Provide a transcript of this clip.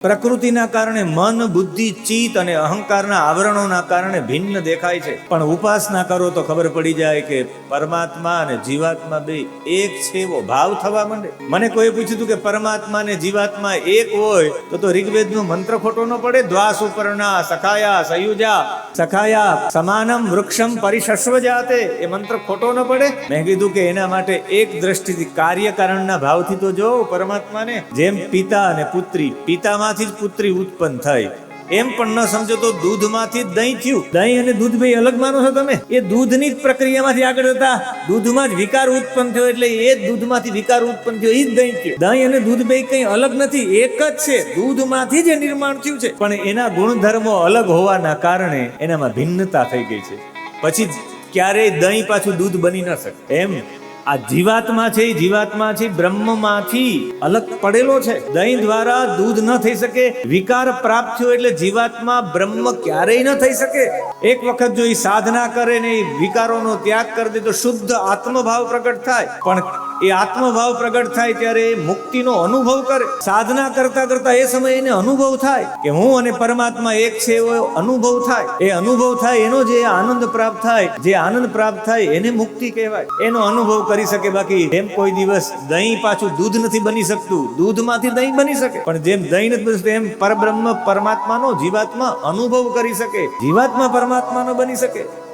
પ્રકૃતિના કારણે મન, બુદ્ધિ, ચિત્ત અને અહંકારના આવરણોના કારણે ભિન્ન દેખાય છે, પણ ઉપાસના કરો તો ખબર પડી જાય કે પરમાત્મા અને જીવાત્મા બે એક છે એવો ભાવ થવા માંડે. મને કોઈ પૂછ્યું હતું કે પરમાત્મા અને જીવાત્મા એક હોય તો ઋગ્વેદનો મંત્ર ખોટો ન પડે? દ્વા સુપર્ણા સખાયા સયુજા સખાયા સમાનમ વૃક્ષમ પરિશસ્વ જાતે. એ મંત્ર ખોટો ન પડે? મેં કીધું કે એના માટે એક દ્રષ્ટિથી કાર્યકારણના ભાવથી તો જો પરમાત્માને. જેમ પિતા અને પુત્રી, પિતામાંથી જ પુત્રી ઉત્પન્ન થઈ, એમ પણ ન સમજો તો દૂધમાંથી જ દહીં થયું. દહીં અને દૂધ બે અલગ માનો છો તમે? એ દૂધની જ પ્રક્રિયામાંથી આગળ હતા. દૂધમાં જ વિકાર ઉત્પન્ન થયો એટલે એ જ દૂધમાંથી વિકાર ઉત્પન્ન થયો, એ જ દહીં થયું. દહીં અને દૂધ બે કંઈ અલગ નથી, એક જ છે. દૂધમાંથી જ નિર્માણ થયું છે, પણ એના ગુણધર્મો અલગ હોવાના કારણે એનામાં ભિન્નતા થઈ ગઈ છે. પછી ક્યારેય દહીં પાછું દૂધ બની ન શકે. એમ આ જીવાત્મા છે, જીવાત્મા છે બ્રહ્મમાંથી અલગ પડેલો છે. દહીં દ્વારા દૂધ ન થઈ શકે, વિકાર પ્રાપ્ત થયો એટલે જીવાત્મા બ્રહ્મ ક્યારેય ન થઈ શકે. એક વખત જો એ સાધના કરે ને એ વિકારોનો ત્યાગ કરી દે તો શુદ્ધ આત્મભાવ પ્રગટ થાય. પણ એ આત્મભાવ પ્રગટ થાય ત્યારે મુક્તિનો અનુભવ કરે. સાધના કરતા કરતા એ સમયે એને અનુભવ થાય કે હું અને પરમાત્મા એક છે એવો અનુભવ થાય. એ અનુભવ થાય એનો જે આનંદ પ્રાપ્ત થાય, જે આનંદ પ્રાપ્ત થાય એને મુક્તિ કહેવાય. એનો અનુભવ કરી શકે. બાકી એમ કોઈ દિવસ દહીં પાછું દૂધ નથી બની શકતું. દૂધમાંથી દહીં બની શકે, પણ જેમ દહીં નથી બનતું એમ પરબ્રહ્મ પરમાત્માનો જીવાત્મા અનુભવ કરી શકે. જીવાત્મા પરમાત્મા ન બની શકે.